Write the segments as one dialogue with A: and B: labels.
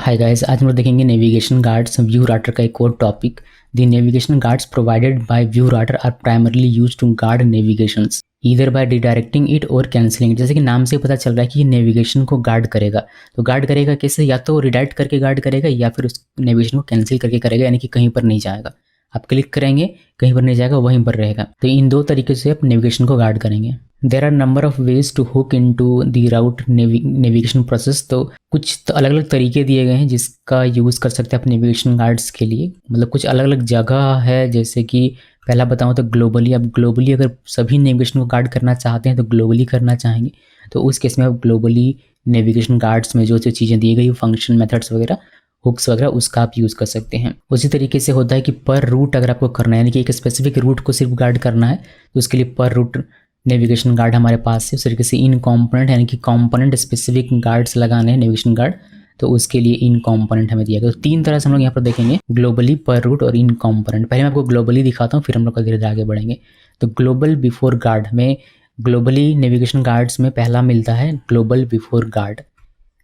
A: Hi guys, आज हम लोग देखेंगे नेविगेशन गार्ड्स व्यू राउटर का एक और topic. The navigation guards provided by Vue Router are primarily used to guard navigations either by redirecting it or cancelling. जैसे कि नाम से पता चल रहा है कि ये नेविगेशन को गार्ड करेगा। तो गार्ड करेगा कैसे? या तो रिडायरेक्ट करके गार्ड करेगा या फिर उस नेविगेशन को कैंसिल करके करेगा, यानी कि कहीं पर नहीं जाएगा। आप क्लिक करेंगे कहीं पर नहीं जाएगा, वहीं पर रहेगा। तो इन दो तरीके से आप नेविगेशन को गार्ड करेंगे। There are number of ways to hook in to the route navigation process. तो कुछ तो अलग अलग तरीके दिए गए हैं जिसका यूज़ कर सकते हैं आप नेविगेशन गार्ड्स के लिए। मतलब कुछ अलग अलग जगह है, जैसे कि पहला बताऊँ तो ग्लोबली। अब ग्लोबली अगर सभी नेविगेशन को गार्ड करना चाहते हैं तो ग्लोबली करना चाहेंगे, तो उस केस में आप ग्लोबली नेविगेशन गार्ड्स में जो जो चीज़ें दी गई, फंक्शन मेथड्स वगैरह, हुक्स वगैरह, उसका आप यूज़ कर सकते हैं। उसी तरीके से होता है कि पर रूट अगर आपको करना है, यानी कि एक स्पेसिफिक रूट को सिर्फ गार्ड करना है, तो उसके लिए पर रूट नेविगेशन गार्ड हमारे पास है। उस तरीके से इन कॉम्पोनेंट, यानी कि कॉम्पोनेंट स्पेसिफिक गार्ड्स लगाने हैं नेविगेशन गार्ड, तो उसके लिए इन कॉम्पोनेंट हमें दिया गया। तो तीन तरह से हम लोग यहाँ पर देखेंगे, ग्लोबली, पर रूट और इन कॉम्पोनेंट। पहले मैं आपको ग्लोबली दिखाता हूँ, फिर हम लोग धीरे धीरे आगे बढ़ेंगे। तो ग्लोबल बिफोर गार्ड में, ग्लोबली नेविगेशन गार्ड्स में पहला मिलता है global before guard.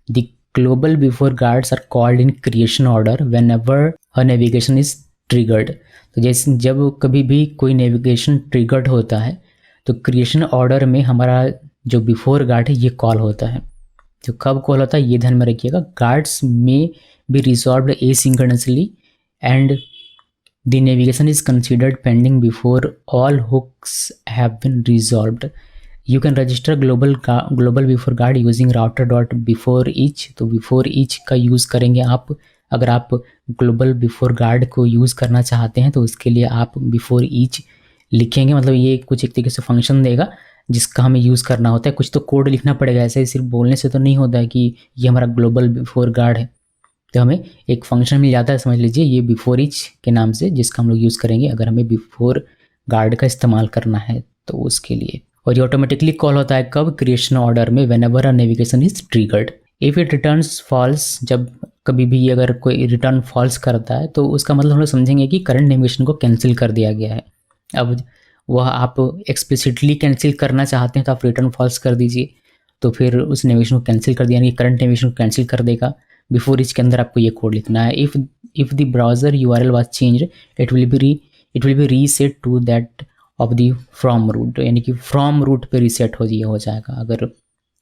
A: The global before guards are called in creation order whenever a navigation is triggered. तो जैसे जब कभी भी कोई नेविगेशन ट्रिगर्ड होता है तो क्रिएशन ऑर्डर में हमारा जो बिफोर गार्ड है ये कॉल होता है। तो कब कॉल होता है ये ध्यान में रखिएगा। गार्ड्स में be resolved asynchronously and the navigation is considered pending before all hooks have been resolved. You can register global before guard using router dot before each. तो बिफोर ईच का यूज़ करेंगे आप। अगर आप ग्लोबल बिफोर गार्ड को use करना चाहते हैं तो उसके लिए आप बिफोर ईच लिखेंगे। मतलब ये कुछ एक तरीके से फंक्शन देगा जिसका हमें यूज़ करना होता है। कुछ तो कोड लिखना पड़ेगा, ऐसे ही सिर्फ बोलने से तो नहीं होता है कि ये हमारा ग्लोबल बिफोर गार्ड है। तो हमें एक फंक्शन मिल जाता है, समझ लीजिए, ये बिफोर ईच के नाम से, जिसका हम लोग यूज़ करेंगे अगर हमें बिफोर गार्ड का इस्तेमाल करना है तो उसके लिए। और ये ऑटोमेटिकली कॉल होता है कब? क्रिएशन ऑर्डर में, whenever a navigation is triggered. If it returns false, जब कभी भी अगर कोई रिटर्न फॉल्स करता है तो उसका मतलब हम लोग समझेंगे कि करंट नेविगेशन को कैंसिल कर दिया गया है। अब वह आप एक्सप्लिसिटली कैंसिल करना चाहते हैं तो आप रिटर्न फॉल्स कर दीजिए, तो फिर उस नेविगेशन को कैंसिल कर दिया, यानी कि करंट नेविगेशन को कैंसिल कर देगा। बिफोर इच के अंदर आपको ये कोड लिखना है। If the browser URL was changed it will be reset to that of the from route, यानी कि फ्रॉम रूट पे रीसेट हो जाएगा अगर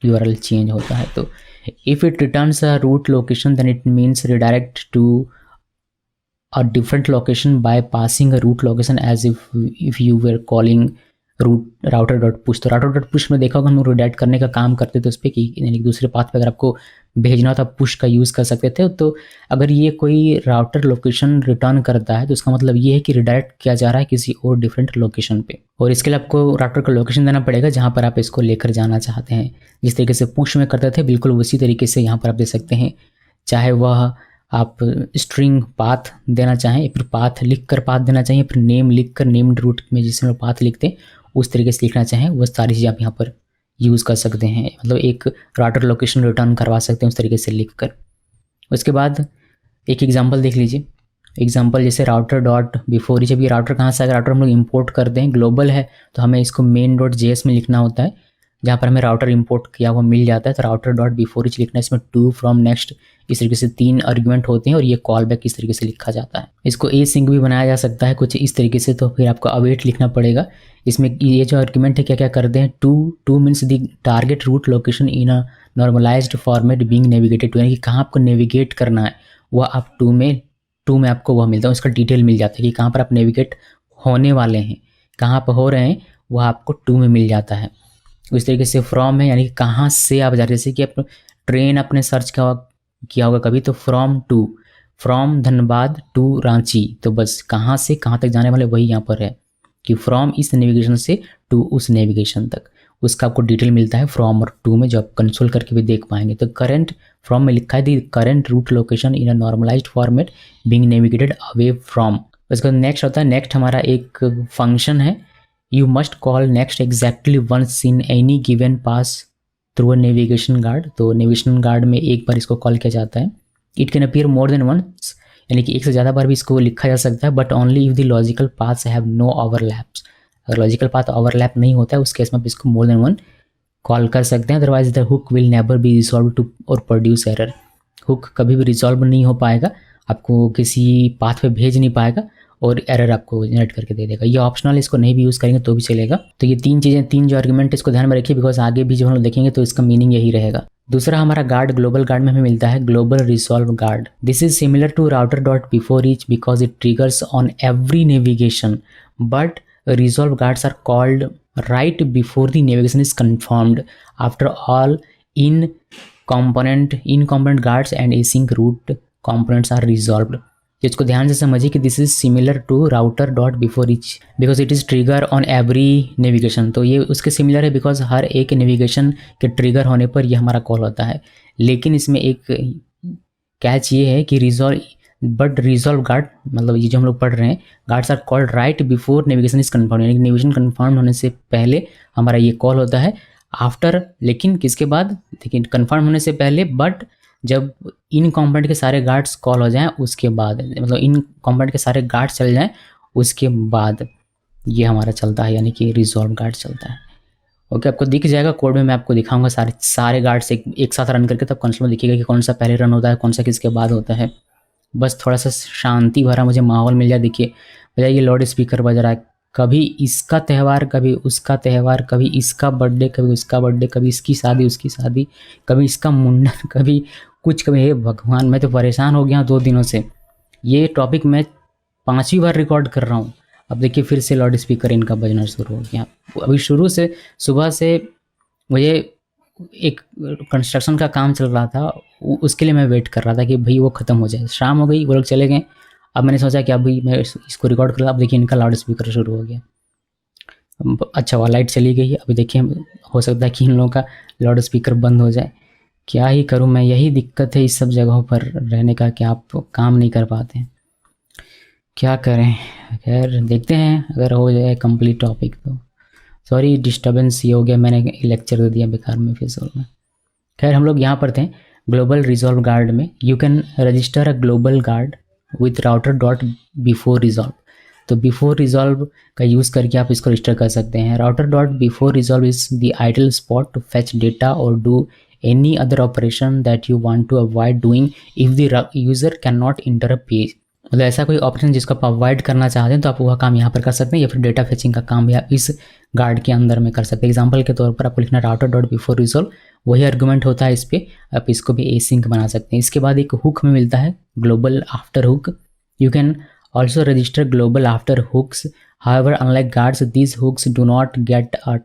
A: URL चेंज होता है तो। If it returns a route location then it means redirect to a different location by passing a route location as if you were calling route router dot push. तो router dot push में देखा होगा हम लोग redirect करने का काम करते थे उस पर, कि यानी कि दूसरे पाथ पे अगर आपको भेजना हो तो आप पुश का यूज़ कर सकते थे। तो अगर ये कोई राउटर लोकेशन रिटर्न करता है तो उसका मतलब ये है कि रिडायरेक्ट किया जा रहा है किसी और डिफरेंट लोकेशन पे, और इसके लिए आपको राउटर का लोकेशन देना पड़ेगा जहाँ पर आप इसको लेकर जाना चाहते हैं। जिस तरीके से पुश में करते थे बिल्कुल उसी तरीके से यहाँ पर आप दे सकते हैं। चाहे वह आप स्ट्रिंग पाथ देना चाहें, फिर पाथ लिख कर पाथ देना चाहिए, फिर नेम लिख कर नेम्ड रूट में जिसमें लोग पाथ लिखते हैं उस तरीके से लिखना चाहें, वो सारी चीज़ें आप यहाँ पर यूज़ कर सकते हैं। मतलब एक राउटर लोकेशन रिटर्न करवा सकते हैं उस तरीके से लिख कर। उसके बाद एक एग्जांपल देख लीजिए। एग्जांपल जैसे राउटर डॉट बिफोर ईच। अब ये राउटर कहाँ से आएगा? राउटर हम लोग इंपोर्ट करते हैं, ग्लोबल है तो हमें इसको main.js में लिखना होता है, जहाँ पर हमें राउटर इंपोर्ट किया हुआ मिल जाता है। तो राउटर डॉट बिफोर ईच लिखना है, इसमें टू, फ्रॉम, नेक्स्ट, इस तरीके से 3 आर्गुमेंट होते हैं और ये कॉल बैक इस तरीके से लिखा जाता है। इसको async भी बनाया जा सकता है कुछ इस तरीके से, तो फिर आपको अवेट लिखना पड़ेगा। इसमें ये जो आर्गुमेंट है क्या क्या करते हैं, to means the target route location in a normalised format being navigated to, यानी कि कहाँ आपको नेविगेट करना है वह आप टू में आपको वह मिलता है, उसका डिटेल मिल जाता है कि कहाँ पर आप नेविगेट होने वाले हैं, कहाँ पर हो रहे हैं, वह आपको टू में मिल जाता है। उस तरीके से फ्रॉम है, यानी कि कहाँ से आप जा रहे हैं। जैसे कि आप ट्रेन अपने सर्च किया होगा कभी, तो फ्रॉम धनबाद टू रांची, तो बस कहाँ से कहाँ तक जाने वाले वही यहाँ पर है कि फ्रॉम इस नेविगेशन से टू उस नेविगेशन तक, उसका आपको डिटेल मिलता है फ्रॉम और टू में, जो आप कंसोल करके भी देख पाएंगे। तो करंट फ्रॉम में लिखा है the current route location in a normalised format being navigated away from. उसके बाद नेक्स्ट होता है, नेक्स्ट हमारा एक फंक्शन है। You must call next exactly once in any given pass through a navigation guard. तो नेविगेशन गार्ड में एक बार इसको कॉल किया जाता है। It can appear more than once, यानी कि एक से ज़्यादा बार भी इसको लिखा जा सकता है, but only if the logical paths have no overlaps. अगर लॉजिकल पाथ ओवरलैप नहीं होता है उस केस में आप इसको मोर देन वन कॉल कर सकते हैं, otherwise the hook will never be resolve to or produce error. Hook कभी भी रिजॉल्व नहीं हो पाएगा, आपको किसी पाथ पे भेज नहीं पाएगा और एरर आपको जनरेट करके दे देगा। ये ऑप्शनल, इसको नहीं भी यूज़ करेंगे तो भी चलेगा। तो ये 3 चीज़ें, 3 जो आर्गुमेंट इसको ध्यान में रखिए, बिकॉज आगे भी जब हम लोग देखेंगे तो इसका मीनिंग यही रहेगा। दूसरा हमारा गार्ड, ग्लोबल गार्ड में हमें मिलता है global resolve guard. This is similar to router dot before each because it triggers on every navigation, but resolve guards are called right before the navigation is confirmed. After all, in component guards and async route components are resolved. इसको ध्यान से समझिए कि this is similar to router dot before each because it is trigger on every navigation. तो ये उसके similar है because हर एक नेविगेशन के ट्रिगर होने पर ये हमारा कॉल होता है। लेकिन इसमें एक कैच ये है कि रिजॉल्व गार्ड, मतलब ये जो हम लोग पढ़ रहे हैं, guards are called right before navigation is confirm, यानी कि नेविगेशन कन्फर्म होने से पहले हमारा ये कॉल होता है। आफ्टर, लेकिन किसके बाद, देखिए कन्फर्म होने से पहले, बट जब इन कॉम्पोनेंट के सारे गार्ड्स कॉल हो जाएं उसके बाद, मतलब इन कॉम्पोनेंट के सारे गार्ड्स चल जाएं उसके बाद ये हमारा चलता है, यानी कि रिजॉल्व गार्ड चलता है। ओके, आपको दिख जाएगा कोड में, मैं आपको दिखाऊंगा सारे गार्ड्स एक साथ रन करके, तब कंसोल में दिखेगा कि कौन सा पहले रन होता है, कौन सा किसके बाद होता है। बस थोड़ा सा शांति भरा मुझे माहौल मिल जाए। देखिए भैया ये लाउड स्पीकर बज रहा है, कभी इसका त्यौहार, कभी उसका त्यौहार, कभी इसका बर्थडे, कभी उसका बर्थडे, कभी इसकी शादी, उसकी शादी, कभी इसका मुंडन, कभी कुछ, कभी हे भगवान, मैं तो परेशान हो गया 2 दिनों से। ये टॉपिक मैं 5वीं बार रिकॉर्ड कर रहा हूँ। अब देखिए फिर से लाउड स्पीकर इनका बजना शुरू हो गया। अभी शुरू से सुबह से मुझे एक कंस्ट्रक्शन का काम चल रहा था, उसके लिए मैं वेट कर रहा था कि भाई वो ख़त्म हो जाए। शाम हो गई, वो लोग चले गए। अब मैंने सोचा कि अभी मैं इसको रिकॉर्ड कर, अब देखिए इनका लाउड स्पीकर शुरू हो गया। अच्छा हुआ लाइट चली गई। अभी देखिए हो सकता है कि इन लोगों का लाउड स्पीकर बंद हो जाए। क्या ही करूं मैं, यही दिक्कत है इस सब जगहों पर रहने का कि आप काम नहीं कर पाते हैं, क्या करें। खैर देखते हैं अगर हो जाए कंप्लीट टॉपिक तो। सॉरी डिस्टर्बेंस ये हो गया, मैंने लेक्चर दे दिया बेकार में फिजूल में। खैर हम लोग यहाँ पर थे ग्लोबल रिजॉल्व गार्ड में। You can register a global guard with router dot before resolve. तो बिफोर रिजॉल्व का यूज़ करके आप इसको रजिस्टर कर सकते हैं। Router dot before resolve is the ideal spot to fetch data और do any other operation that you want to avoid doing if the user can not enter a page. मतलब ऐसा कोई ऑपरेशन जिसको आप avoid करना चाहते हैं तो आप वह काम यहाँ पर कर सकते हैं, या फिर डेटा फेचिंग का काम भी आप इस गार्ड के अंदर में कर सकते हैं। एग्जांपल के तौर पर आपको लिखना राउटर डॉट बिफोर रिजॉल्व, वही आर्गुमेंट होता है इस पर, आप इसको भी एसिंक बना सकते हैं। इसके बाद एक हुक में मिलता है global after hook. You can also register global after hooks, however unlike guards these hooks do not get a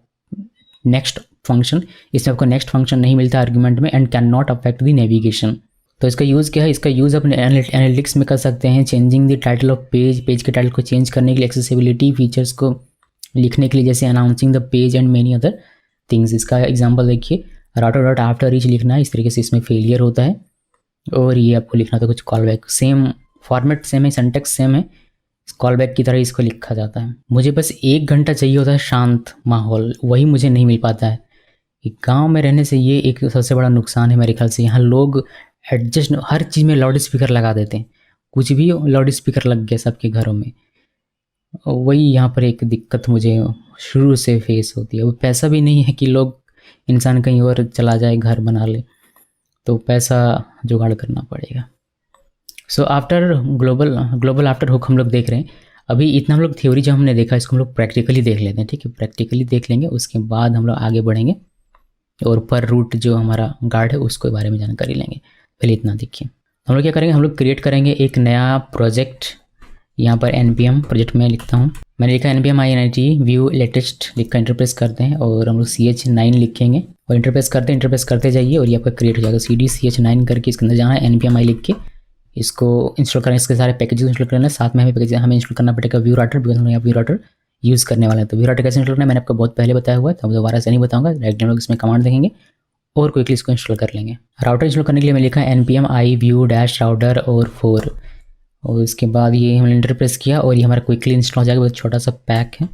A: next function. इसमें आपको नेक्स्ट फंक्शन नहीं मिलता आर्गुमेंट में and can not affect the navigation. तो इसका यूज़ क्या है, इसका यूज़ अपने एनालिटिक्स में कर सकते हैं, changing the title of page, page के टाइटल को चेंज करने के लिए, एक्सेसिबिलिटी फीचर्स को लिखने के लिए, जैसे announcing the page and many other things. इसका एग्जांपल देखिए, राउटर डॉट आफ्टर रीच लिखना है, इस तरीके से इसमें फेलियर होता है। और ये आपको लिखना था कुछ call back, same format same है, सिंटैक्स सेम है, कॉल बैक की तरह इसको लिखा जाता है। मुझे बस 1 घंटा चाहिए होता है शांत माहौल, वही मुझे नहीं मिल पाता है। गाँव में रहने से ये एक सबसे बड़ा नुकसान है मेरे ख्याल से। यहाँ लोग एडजस्ट हर चीज़ में लाउड स्पीकर लगा देते हैं, कुछ भी लाउड स्पीकर लग गया सबके घरों में। वही यहाँ पर एक दिक्कत मुझे शुरू से फेस होती है। वो पैसा भी नहीं है कि लोग इंसान कहीं और चला जाए घर बना ले, तो पैसा जुगाड़ करना पड़ेगा। So after global after hook हम लोग देख रहे हैं। अभी इतना हम लोग थ्योरी जो हमने देखा इसको हम लोग प्रैक्टिकली देख लेते हैं, ठीक है। प्रैक्टिकली देख लेंगे, उसके बाद हम लोग आगे बढ़ेंगे और पर रूट जो हमारा गार्ड है उसके बारे में जानकारी लेंगे। पहले इतना देखिए, हम लोग क्या करेंगे, हम लोग क्रिएट करेंगे एक नया प्रोजेक्ट। यहाँ पर npm प्रोजेक्ट में लिखता हूँ, मैंने लिखा npm init व्यू लेटेस्ट लिख कर इंटरप्रेस करते हैं और हम लोग ch9 लिखेंगे और इंटरप्रेस करते जाइए और ये आपका क्रिएट हो जाएगा। cd ch9 करके इसके अंदर जहाँ है npm i लिख के इसको इंस्टॉल करें। इसके सारे पैकेजेस इंस्टॉल करना है, साथ में हमें पैकेज हमें इंस्टॉल करना पड़ेगा व्यू राउटर, बिकॉज हम यहाँ व्यू राउटर यूज़ करने वाले हैं। तो व्यू राउटर कैसे इंस्टॉल करना है मैंने आपको बहुत पहले बताया हुआ है, तो दोबारा से नहीं बताऊँगा। डायरेक्टली हम लोग इसमें कमांड देखेंगे और क्विकली इसको इंस्टॉल कर लेंगे। राउटर इंस्टॉल करने के लिए मैं लिखा है npm i view dash router और 4, और इसके बाद ये हमने इंटरप्रेस किया और ये हमारा क्विकली इंस्टॉल हो जाएगा। बहुत छोटा सा पैक है,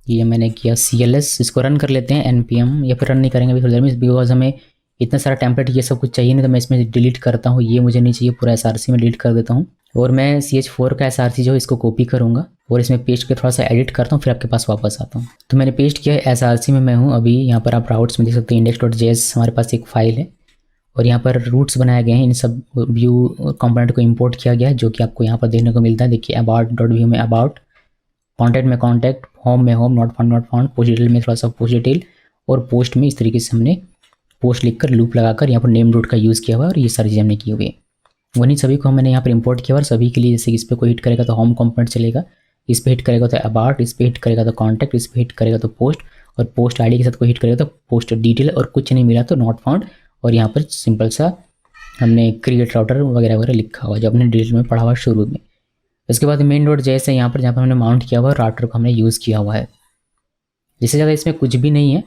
A: ये मैंने किया cls। इसको रन कर लेते हैं npm, या फिर रन नहीं करेंगे अभी थोड़ी देर में, बिकॉज हमें इतना सारा टेम्पलेट ये सब कुछ चाहिए नहीं, तो मैं इसमें डिलीट करता हूँ। ये मुझे नहीं चाहिए, पूरा src में डिलीट कर देता हूँ और मैं ch4 का src जो है इसको कॉपी करूँगा और इसमें पेस्ट के थोड़ा सा एडिट करता हूँ, फिर आपके पास वापस आता हूँ। तो मैंने पेस्ट किया है, src में मैं हूँ अभी। यहाँ पर आप राउट्स में देख सकते हैं index.js हमारे पास एक फाइल है और यहाँ पर रूट्स बनाए गए हैं, इन सब व्यू कंपोनेंट को इंपोर्ट किया गया है, जो कि आपको यहाँ पर देखने को मिलता है। देखिए अबाउट डॉट व्यू में अबाउट, कॉन्टैक्ट में कॉन्टैक्ट, होम में home, not found, post detail में थोड़ा सा पोस्ट डिटेल, और पोस्ट में इस तरीके से हमने पोस्ट लिखकर लूप लगाकर यहाँ पर नेम डॉट का यूज़ किया हुआ है, और ये सारी चीज़ें हमने की हुई है। वहीं सभी को मैंने यहाँ पर इंपोर्ट किया और सभी के लिए, जैसे इस पर कोई हिट करेगा तो होम कंपोनेंट चलेगा, इस पर हिट करेगा तो अबाउट, इस पर हिट करेगा तो कॉन्टैक्ट, इस पर हिट करेगा तो पोस्ट, और पोस्ट आईडी के साथ कोई हिट करेगा तो पोस्ट डिटेल, और कुछ नहीं मिला तो नॉट फाउंड। और यहाँ पर सिंपल सा हमने क्रिएट राउटर वगैरह वगैरह लिखा हुआ जो हमने डिटेल में पढ़ा हुआ शुरू में। इसके बाद मेन डॉट जैसे यहाँ पर हमने माउंट किया हुआ राउटर को हमने यूज़ किया हुआ है। जिससे ज़्यादा इसमें कुछ भी नहीं है।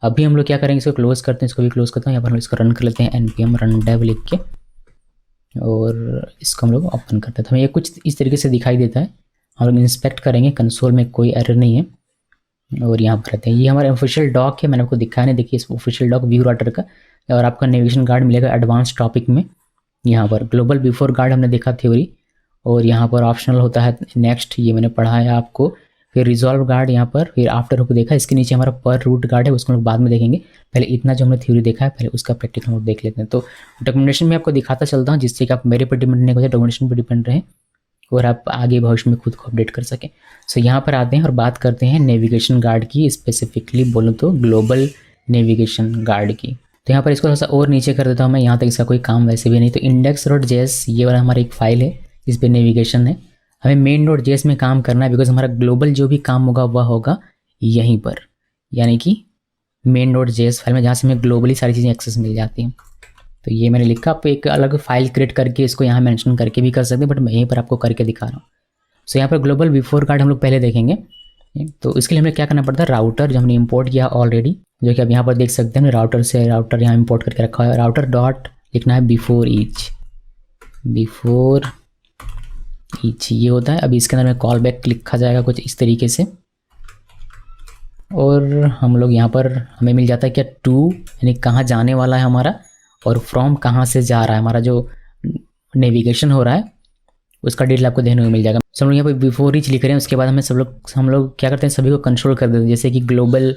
A: अभी हम लोग क्या करेंगे, इसको क्लोज करते हैं, इसको भी क्लोज करते हैं। यहाँ पर हम इसको रन कर लेते हैं npm run dev लिख के, और इसको हम लोग ओपन करते हैं तो हमें ये कुछ इस तरीके से दिखाई देता है। हम लोग इंस्पेक्ट करेंगे, कंसोल में कोई एरर नहीं है, और यहाँ पर रहते हैं। ये हमारा ऑफिशियल डॉक है, मैंने आपको दिखाया नहीं, देखिए इस ऑफिशियल डॉक व्यू राउटर का। और आपका नेविगेशन गार्ड मिलेगा एडवांस टॉपिक में। यहाँ पर ग्लोबल बिफोर गार्ड हमने देखा थ्योरी, और यहाँ पर ऑप्शनल होता है नेक्स्ट, ये मैंने पढ़ाया आपको। फिर रिजॉल्व गार्ड यहाँ पर, फिर आफ्टर को देखा। इसके नीचे हमारा पर रूट गार्ड है, उसको हम लोग बाद में देखेंगे। पहले इतना जो हमने थ्योरी देखा है, पहले उसका प्रैक्टिकल नोट देख लेते हैं। तो डॉक्यूमेंटेशन में आपको दिखाता चलता हूँ, जिससे कि आप मेरे पर डिपेंड नहीं हो जाए, डॉक्यूमेंटेशन पर डिपेंड रहें और आप आगे भविष्य में खुद को अपडेट कर सकें। सो यहाँ पर आते हैं और बात करते हैं नेविगेशन गार्ड की, स्पेसिफिकली बोलूँ तो ग्लोबल नेविगेशन गार्ड की। तो यहाँ पर इसको थोड़ा सा और नीचे कर देता हूँ मैं, यहाँ तक इसका कोई काम वैसे भी नहीं। तो index.js ये वाला हमारा एक फाइल है, इस पर नेविगेशन है। हमें main.js में काम करना है, बिकॉज हमारा ग्लोबल जो भी काम होगा वह होगा यहीं पर, यानी कि main.js फाइल में, जहाँ से हमें ग्लोबली सारी चीज़ें एक्सेस मिल जाती हैं। तो ये मैंने लिखा, आप एक अलग फाइल क्रिएट करके इसको यहाँ मेंशन करके भी कर सकते हैं, बट मैं यहीं पर आपको करके दिखा रहा हूँ। सो यहाँ पर ग्लोबल बिफोर गार्ड हम लोग पहले देखेंगे। तो इसके लिए हमें क्या करना पड़ता है, राउटर जो हमने इंपोर्ट किया ऑलरेडी, जो कि आप यहाँ पर देख सकते हैं, राउटर से राउटर यहाँ इंपोर्ट करके रखा है। राउटर डॉट लिखना है बिफोर ईच ये होता है। अभी इसके अंदर में कॉल बैक लिखा जाएगा कुछ इस तरीके से, और हम लोग यहाँ पर हमें मिल जाता है क्या, टू यानी कहाँ जाने वाला है हमारा, और फ्रॉम कहाँ से जा रहा है, हमारा जो नेविगेशन हो रहा है उसका डिटेल आपको देखने को मिल जाएगा। सब लोग यहाँ पर बिफोर ईच लिख रहे हैं। उसके बाद हम लोग क्या करते हैं, सभी को कंट्रोल कर देते हैं। जैसे कि ग्लोबल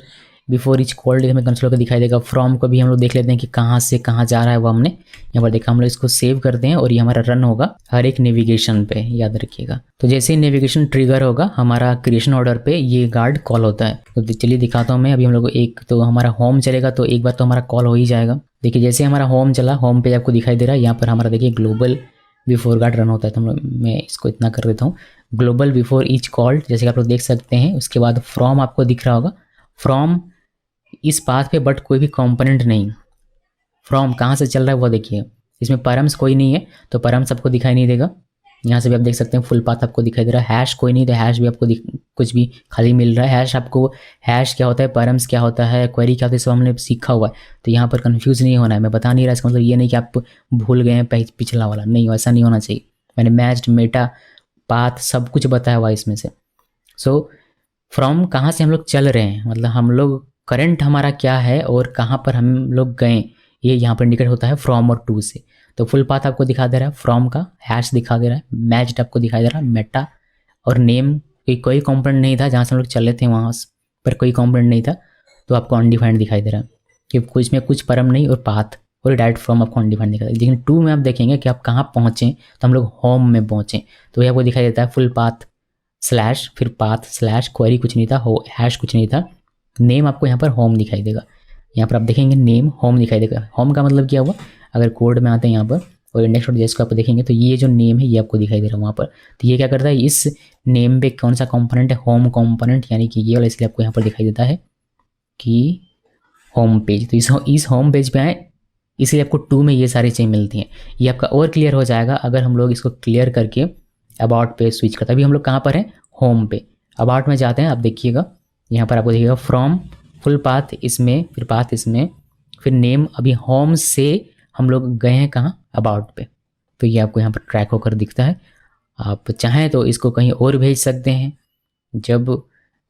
A: बिफोर ईच कॉल्ड हमें कंट्रोल कर दिखाई देगा। फ्रॉम को भी हम लोग देख लेते हैं कि कहाँ से कहाँ जा रहा है, वो हमने यहाँ पर देखा। हम लोग इसको सेव करते हैं और ये हमारा रन होगा हर एक नेविगेशन पे, याद रखिएगा। तो जैसे ही नेविगेशन ट्रिगर होगा हमारा क्रिएशन ऑर्डर पे ये गार्ड कॉल होता है। तो चलिए दिखाता हूँ मैं। अभी हम लोग एक तो हमारा होम चलेगा, तो एक बार तो हमारा कॉल हो ही जाएगा। देखिए जैसे हमारा होम चला, होम पे आपको दिखाई दे रहा है, यहाँ पर हमारा देखिए ग्लोबल बिफोर गार्ड रन होता है। तो मैं इसको इतना कर देता हूँ, ग्लोबल बिफोर ईच कॉल्ड, जैसे कि आप लोग देख सकते हैं। उसके बाद फ्रॉम आपको दिख रहा होगा, फ्रॉम इस पाथ पे बट कोई भी कंपोनेंट नहीं। फ्रॉम कहाँ से चल रहा है वो देखिए, इसमें परम्स कोई नहीं है तो परम्स आपको दिखाई नहीं देगा। यहाँ से भी आप देख सकते हैं फुल पाथ आपको दिखाई दे रहा है। हैश कोई नहीं तो हैश भी आपको कुछ भी खाली मिल रहा है। हैश क्या होता है, परम्स क्या होता है, क्वेरी क्या होता है, सब हमने सीखा हुआ है। तो यहाँ पर कंफ्यूज नहीं होना है। मैं बता नहीं रहा, इसका मतलब ये नहीं कि आप भूल गए हैं पिछला वाला, नहीं, ऐसा नहीं होना चाहिए। मैंने मैच्ड, मेटा, पाथ सब कुछ बताया हुआ है इसमें से। सो फ्रॉम कहाँ से हम लोग चल रहे हैं, मतलब हम लोग करंट हमारा क्या है और कहाँ पर हम लोग गए, ये यहाँ पर इंडिकेट होता है फ्रॉम और टू से। तो फुल पाथ आपको दिखा दे रहा है, फ्रॉम का हैश दिखा दे रहा है, मैच्ड आपको दिखाई दे रहा है, मेटा और नेम कोई कंपोनेंट नहीं था जहाँ से हम लोग चले थे वहाँ पर कोई कंपोनेंट नहीं था, तो आपको अनडिफाइंड दिखाई दे रहा है कि कुछ में कुछ परम नहीं, और पाथ और डायरेक्ट फ्रॉम आपको अनडिफाइंड दिखाई दे। लेकिन टू में आप देखेंगे कि आप कहाँ पहुँचे, तो हम लोग होम में पहुँचे, तो ये आपको दिखाई देता है फुल पाथ स्लैश, फिर पाथ स्लैश, क्वेरी कुछ नहीं था, हैश कुछ नहीं था, नेम आपको यहाँ पर होम दिखाई देगा। यहाँ पर आप देखेंगे नेम होम दिखाई देगा। होम का मतलब क्या हुआ, अगर कोड में आते हैं यहाँ पर और index.js को आप देखेंगे तो ये जो नेम है ये आपको दिखाई दे रहा है वहाँ पर। तो ये क्या करता है, इस नेम पे कौन सा कंपोनेंट है, होम कंपोनेंट, यानी कि ये वाला, इसलिए आपको यहाँ पर दिखाई देता है कि होम पेज। तो इस होम पेज पे आए, इसलिए आपको टू में ये सारी चीज़ें मिलती हैं। ये आपका और क्लियर हो जाएगा अगर हम लोग इसको क्लियर करके अबाउट पे स्विच करते हैं। अभी हम लोग कहाँ पर हैं, होम पे। अबाउट में जाते हैं, आप देखिएगा यहाँ पर आपको देखिएगा फ्रॉम, फुल पाथ इसमें, फिर पाथ इसमें, फिर नेम। अभी होम से हम लोग गए हैं कहाँ, अबाउट पे। तो ये आपको यहाँ पर ट्रैक होकर दिखता है। आप चाहें तो इसको कहीं और भेज सकते हैं, जब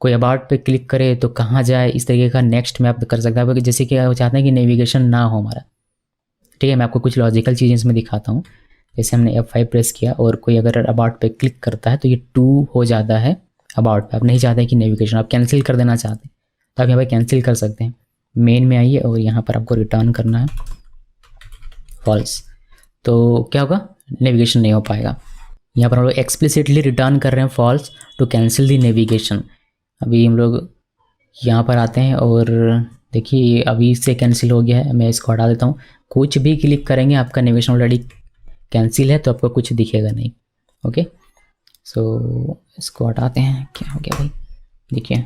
A: कोई अबाउट पे क्लिक करे तो कहाँ जाए, इस तरीके का नेक्स्ट में आप कर सकते हैं। जैसे कि आप चाहते हैं कि नेविगेशन ना हो हमारा, ठीक है। मैं आपको कुछ लॉजिकल चीज़ें इसमें दिखाता हूँ। जैसे हमने F5 प्रेस किया और कोई अगर अबाउट पे क्लिक करता है तो ये 2 हो जाता है अबाउट पे। आप नहीं चाहते कि नेविगेशन, आप कैंसिल कर देना चाहते हैं तो आप यहाँ पर कैंसिल कर सकते हैं। मेन में आइए और यहाँ पर आपको रिटर्न करना है, फॉल्स, तो क्या होगा, नेविगेशन नहीं हो पाएगा। यहाँ पर हम लोग एक्सप्लिसिटली रिटर्न कर रहे हैं false to cancel the navigation. अभी हम लोग यहाँ पर आते हैं और देखिए अभी इससे कैंसिल हो गया है, मैं इसको हटा देता हूँ। कुछ भी क्लिक करेंगे आपका नेविगेशन ऑलरेडी कैंसिल है तो आपको कुछ दिखेगा नहीं। ओके, सो इसको हटाते हैं। क्या हो गया भाई, देखिए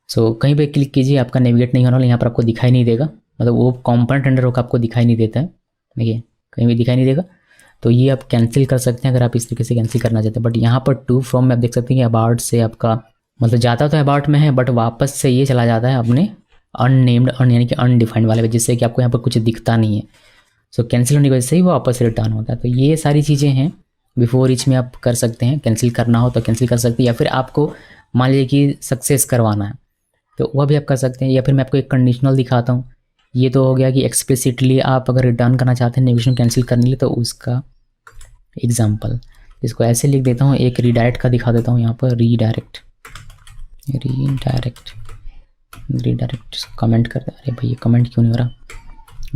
A: सो कहीं पे क्लिक कीजिए आपका नेविगेट नहीं होने वाला, यहाँ पर आपको दिखाई नहीं देगा, मतलब वो कंपोनेंट अंडर होकर आपको दिखाई नहीं देता है। देखिए कहीं भी दिखाई नहीं देगा, तो ये आप कैंसिल कर सकते हैं अगर आप इस तरीके से कैंसिल करना चाहते हैं। बट यहाँ पर टू फ्रॉम में आप देख सकते हैं कि अबाउट से आपका मतलब जाता तो अबाउट में है बट वापस से ये चला जाता है अपने अननेम्ड यानी कि अनडिफाइंड वाले पे, जिससे कि आपको यहाँ पर कुछ दिखता नहीं है। सो कैंसिल होने की वजह से ही वो वापस रिटर्न होता है। तो ये सारी चीज़ें हैं बिफोर ईच में आप कर सकते हैं। कैंसिल करना हो तो कैंसिल कर सकते हैं, या फिर आपको मान लीजिए कि सक्सेस करवाना है तो वह भी आप कर सकते हैं। या फिर मैं आपको एक कंडीशनल दिखाता हूँ। ये तो हो गया कि एक्सप्लिसिटली आप अगर रिटर्न करना चाहते हैं नेविगेशन कैंसिल करने के लिए, तो उसका एग्जाम्पल इसको ऐसे लिख देता हूँ। एक रीडायरेक्ट का दिखा देता हूँ यहाँ पर, रीडायरेक्ट कमेंट कर दे। अरे भाई ये कमेंट क्यों नहीं हो रहा।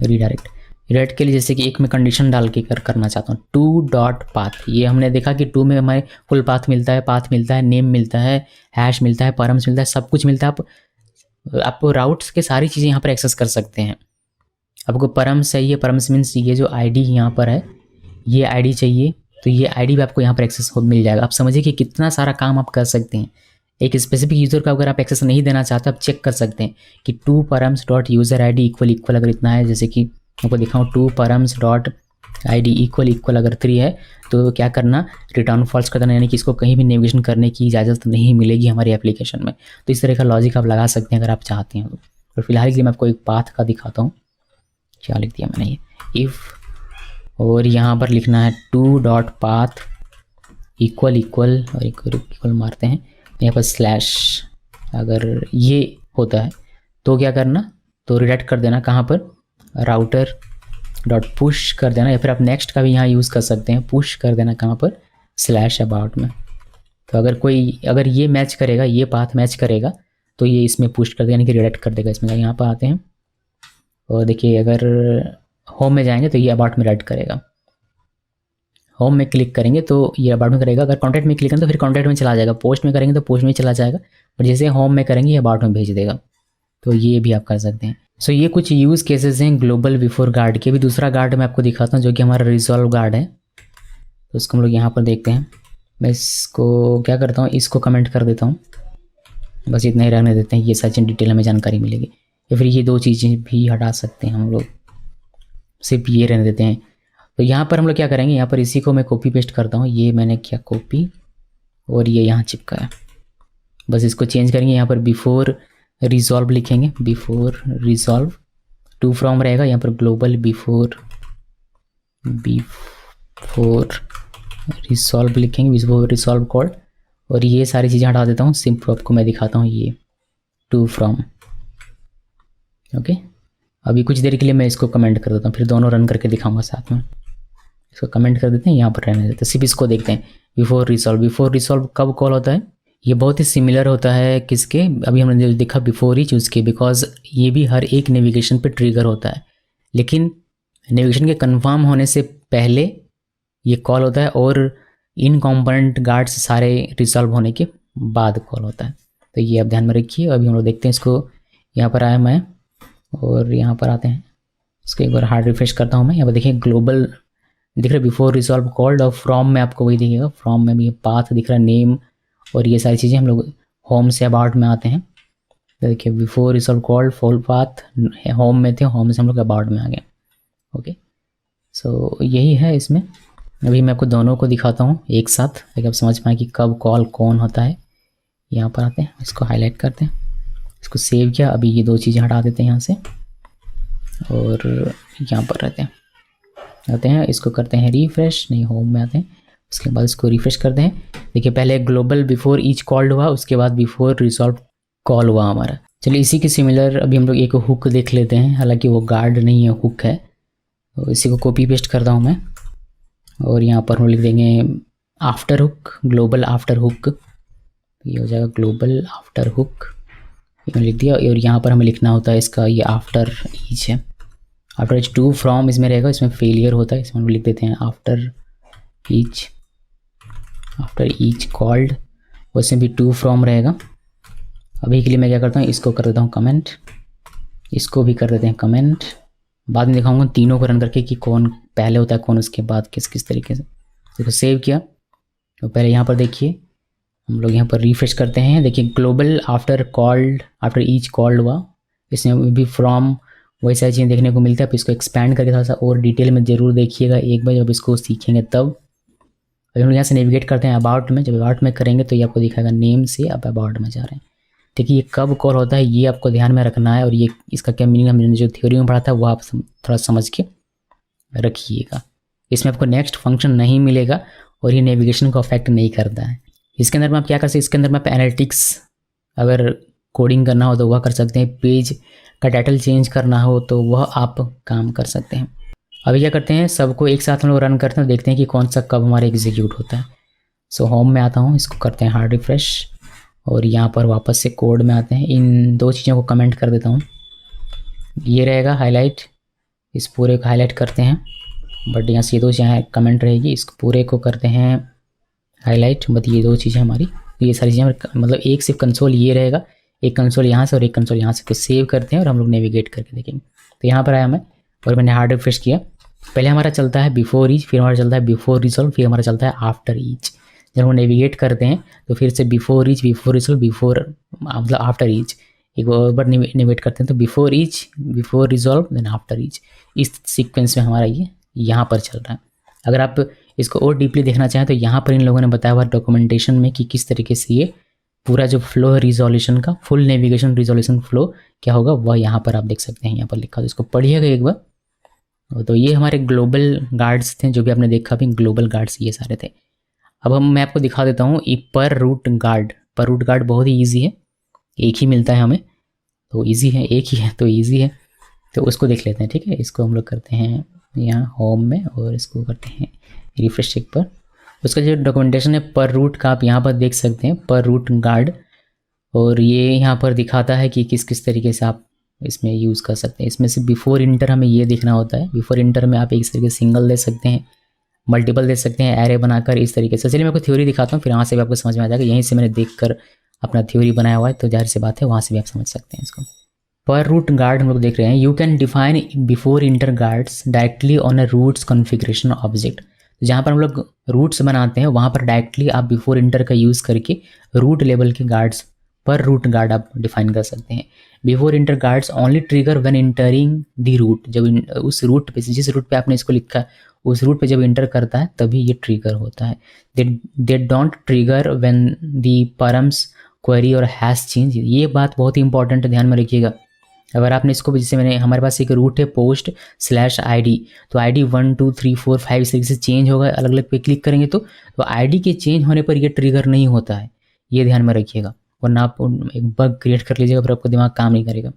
A: रीडायरेक्ट के लिए जैसे कि एक में कंडीशन डाल के करना चाहता हूँ। टू डॉट पाथ, ये हमने देखा कि टू में हमारे फुल पाथ मिलता है, नेम मिलता है, हैश मिलता है, परम्स मिलता है, सब कुछ मिलता है। आप राउट्स के सारी चीज़ें यहाँ पर एक्सेस कर सकते हैं। आपको परम्स चाहिए, परम्स मीन्स ये जो आईडी यहाँ पर है ये आईडी चाहिए, तो ये आईडी भी आपको यहाँ पर एक्सेस मिल जाएगा। आप समझिए कि कितना सारा काम आप कर सकते हैं। एक स्पेसिफिक यूज़र का अगर आप एक्सेस नहीं देना चाहते, आप चेक कर सकते हैं कि to params dot user I D equal अगर इतना है, जैसे कि आपको दिखाऊँ to params dot I D equal अगर 3 है, तो क्या करना, रिटर्न फॉल्स कर देना, यानी कि इसको कहीं भी नेविगेशन करने की इजाज़त नहीं मिलेगी हमारी एप्लीकेशन में। तो इस तरह का लॉजिक आप लगा सकते हैं अगर आप चाहते हैं तो। और फिलहाल के लिए मैं आपको एक पाथ का दिखाता हूँ। क्या लिख दिया मैंने, ये इफ़, और यहाँ पर लिखना है टू डॉट पाथ इक्वल और इक्वल मारते हैं यहाँ पर स्लैश। अगर ये होता है तो क्या करना, तो रिडायरेक्ट कर देना कहाँ पर, राउटर डॉट पुश कर देना, या फिर आप नेक्स्ट का भी यहाँ यूज़ कर सकते हैं, पुश कर देना कहाँ पर, स्लैश अबाउट में। तो अगर ये मैच करेगा, ये पाथ मैच करेगा तो ये इसमें पुश कर देगा, यानी कि रिडायरेक्ट कर देगा इसमें। यहाँ पर आते हैं और देखिए अगर होम में जाएंगे तो ये अबाउट में राइट करेगा। होम में क्लिक करेंगे तो ये अबाउट में करेगा। अगर कॉन्टैक्ट में क्लिक करें तो फिर कॉन्टैक्ट में चला जाएगा। पोस्ट में करेंगे तो पोस्ट में चला जाएगा, और जैसे होम में करेंगे ये अबाउट में भेज देगा। तो ये भी आप कर सकते हैं। सो ये कुछ यूज़ केसेस हैं ग्लोबल बिफोर गार्ड के। भी दूसरा गार्ड मैं आपको दिखाता हूँ जो कि हमारा रिजॉल्व गार्ड है। तो उसको हम लोग यहाँ पर देखते हैं। मैं इसको क्या करता हूँ, इसको कमेंट कर देता हूँ, बस इतना ही रहने देते हैं। ये सच डिटेल हमें जानकारी मिलेगी। या फिर ये दो चीज़ें भी हटा सकते हैं हम लोग, सिर्फ ये रहने देते हैं। तो यहाँ पर हम लोग क्या करेंगे, यहाँ पर इसी को मैं कॉपी पेस्ट करता हूँ। ये मैंने क्या कॉपी और ये यहाँ चिपकाया, बस इसको चेंज करेंगे। यहाँ पर बिफोर रिजॉल्व लिखेंगे, बिफोर रिजॉल्व टू फ्रॉम रहेगा। यहाँ पर ग्लोबल बिफोर रिजॉल्व लिखेंगे, बिफोर रिजॉल्व कोड। और ये सारी चीज़ें हटा देता हूँ, सिंपल आपको मैं दिखाता हूँ। ये टू फ्रॉम, ओके। अभी कुछ देर के लिए मैं इसको कमेंट कर देता हूँ, फिर दोनों रन करके दिखाऊंगा साथ में। इसको कमेंट कर देते हैं, यहाँ पर रहने देते हैं। सिर्फ इसको देखते हैं। बिफोर रिजॉल्व कब कॉल होता है, ये बहुत ही सिमिलर होता है किसके, अभी हमने देखा बिफोर ही चूज़ के, बिकॉज ये भी हर एक नेविगेशन पे ट्रिगर होता है। लेकिन नेविगेशन के कंफर्म होने से पहले ये कॉल होता है, और इन कंपोनेंट गार्ड्स सारे रिजॉल्व होने के बाद कॉल होता है। तो ये आप ध्यान में रखिए। अभी हम लोग देखते हैं इसको। यहाँ पर आया मैं और यहाँ पर आते हैं, इसको एक बार हार्ड रिफ्रेश करता हूँ मैं। यहाँ पर देखिए ग्लोबल दिख रहा है, बिफोर रिजॉल्व कॉल्ड, और फ्रॉम में आपको वही दिखेगा। फ्रॉम में भी पाथ दिख रहा है, नेम और ये सारी चीज़ें। हम लोग होम से अबाउट में आते हैं, तो देखिए before resolve called, full path home में थे, होम से हम लोग अबाउट में आ गए। ओके, सो यही है इसमें। अभी मैं आपको दोनों को दिखाता हूँ एक साथ, ताकि आप समझ पाएँ कि कब कॉल कौन होता है। यहाँ पर आते हैं, इसको हाईलाइट करते हैं, इसको सेव किया। अभी ये दो चीज़ें हटा देते हैं यहाँ से, और यहाँ पर रहते हैं, इसको करते हैं रिफ्रेश, नहीं होम में आते हैं, उसके बाद इसको रिफ्रेश करते हैं। देखिए पहले ग्लोबल बिफोर ईच कॉल्ड हुआ, उसके बाद बिफोर रिजॉल्व कॉल हुआ हमारा। चलिए इसी के सिमिलर अभी हम लोग एक हुक देख लेते हैं, हालांकि वो गार्ड नहीं है, हुक है। तो इसी को कॉपी पेस्ट करता हूँ मैं, और यहाँ पर हम लिख देंगे after hook, global after hook. ये हो जाएगा ग्लोबल आफ्टर हुक, ये लिख दिया। और यहाँ पर हमें लिखना होता है इसका, ये आफ्टर ईच है, आफ्टर ईच टू फ्रॉम इसमें रहेगा, इसमें फेलियर होता है, इसमें हम लिख देते हैं आफ्टर ईच कॉल्ड, उसमें भी टू फ्रॉम रहेगा। अभी के लिए मैं क्या करता हूँ, इसको कर देता हूँ कमेंट, इसको भी कर देते हैं कमेंट। बाद में दिखाऊंगा तीनों को रन करके कि कौन पहले होता है कौन उसके बाद, किस किस तरीके से। देखो सेव किया तो पहले यहाँ पर देखिए हम लोग यहाँ पर रिफ्रेश करते हैं, देखिए ग्लोबल आफ्टर ईच कॉल्ड हुआ, इसमें भी फ्रॉम वही सारी चीज़ें देखने को मिलता है। आप इसको एक्सपैंड करके थोड़ा सा और डिटेल में ज़रूर देखिएगा एक बार, जब इसको सीखेंगे तब। अभी हम लोग यहाँ से नेविगेट करते हैं अबाउट में, जब अबाउट में करेंगे तो ये आपको दिखाएगा नेम से आप अबाउट में जा रहे हैं। देखिए ये कब कॉल होता है ये आपको ध्यान में रखना है, और ये इसका क्या मीनिंग हमने जो थ्योरी में पढ़ा था वो आप थोड़ा समझ के रखिएगा। इसमें आपको नेक्स्ट फंक्शन नहीं मिलेगा और ये नेविगेशन को अफेक्ट नहीं करता है। इसके अंदर में आप क्या कर सकते हैं, इसके अंदर में आप एनालिटिक्स अगर कोडिंग करना हो तो वह कर सकते हैं, पेज का टाइटल चेंज करना हो तो वह आप काम कर सकते हैं। अभी क्या करते हैं, सबको एक साथ हम लोग रन करते हैं, देखते हैं कि कौन सा कब हमारा एग्जीक्यूट होता है। सो होम में आता हूँ, इसको करते हैं हार्ड रिफ्रेश और यहाँ पर वापस से कोड में आते हैं। इन दो चीज़ों को कमेंट कर देता हूँ, ये रहेगा हाईलाइट, इस पूरे को हाईलाइट करते हैं, बट यहाँ से ये दो चीज़ें कमेंट रहेगी, इसको पूरे को करते हैं हाईलाइट। बट ये दो चीज़ें हमारी, ये सारी चीज़ें मतलब एक सिर्फ कंसोल ये रहेगा, एक कंसोल यहाँ से और एक कंसोल यहाँ से। तो सेव करते हैं और हम लोग नेविगेट करके देखेंगे। तो यहाँ पर आया मैं और मैंने हार्ड रिफ्रेश किया, पहले हमारा चलता है बिफोर ईच, फिर हमारा चलता है बिफोर रिजॉल्व, फिर हमारा चलता है आफ्टर ईच। जब हम नेविगेट करते हैं तो फिर से before each, before resolve, before मतलब आफ्टर ईच, एक बार नेविगेट करते हैं तो before each, before resolve, then after each. इस सीक्वेंस में हमारा ये यहाँ पर चल रहा है। अगर आप इसको और डीपली देखना चाहें तो यहाँ पर इन लोगों ने बताया हुआ डॉक्यूमेंटेशन में कि किस तरीके से ये पूरा जो फ्लो है रिजोल्यूशन का, फुल नेविगेशन रिजोल्यूशन फ्लो क्या होगा वह यहाँ पर आप देख सकते हैं, यहाँ पर लिखा, तो इसको पढ़िएगा एक बार। तो ये हमारे ग्लोबल गार्ड्स थे, जो भी आपने देखा भी ग्लोबल गार्ड्स ये सारे थे। अब मैं आपको दिखा देता हूँ ये पर रूट गार्ड बहुत ही ईजी है, एक ही मिलता है हमें, तो ईजी है, एक ही है तो ईजी है, तो उसको देख लेते हैं। ठीक है, इसको हम लोग करते हैं यहाँ होम में और इसको करते हैं रिफ्रेश चेक पर। उसका जो डॉक्यूमेंटेशन है पर रूट का आप यहाँ पर देख सकते हैं, पर रूट गार्ड, और ये यहाँ पर दिखाता है कि किस किस तरीके से आप इसमें यूज़ कर सकते हैं। इसमें से बिफोर इंटर हमें ये देखना होता है, बिफोर इंटर में आप एक तरीके से सिंगल दे सकते हैं, मल्टीपल दे सकते हैं, एरे बनाकर इस तरीके से। चलिए मैं आपको थ्योरी दिखाता हूँ, फिर वहाँ से भी आपको समझ में आ जाएगा। यहीं से मैंने देखकर अपना थ्योरी बनाया हुआ है, तो जाहिर सी बात है वहाँ से भी आप समझ सकते हैं इसको। पर रूट गार्ड हम लोग देख रहे हैं, you can define before enter guards directly on a routes configuration object. जहाँ पर हम लोग रूट्स बनाते हैं वहाँ पर डायरेक्टली आप बिफोर इंटर का यूज़ करके रूट लेवल के गार्ड्स, पर रूट गार्ड आप डिफाइन कर सकते हैं। Before enter guards only trigger when entering the route, जब उस रूट पे, जिस रूट पे आपने इसको लिखा उस रूट पे जब इंटर करता है तभी ये ट्रिगर होता है। They don't trigger when the params query और हैश चेंज। ये बात बहुत ही इंपॉर्टेंट है, ध्यान में रखिएगा। अगर आपने इसको, जैसे मैंने, हमारे पास एक रूट है पोस्ट स्लैश ID, तो ID 1 2 3 4 5 इस तरीके से चेंज होगा, अलग अलग पे क्लिक करेंगे तो ID के चेंज होने पर ये ट्रिगर नहीं होता है, ये ध्यान में रखिएगा, वरना आप एक बग क्रिएट कर लीजिएगा फिर आपको दिमाग काम नहीं करेगा।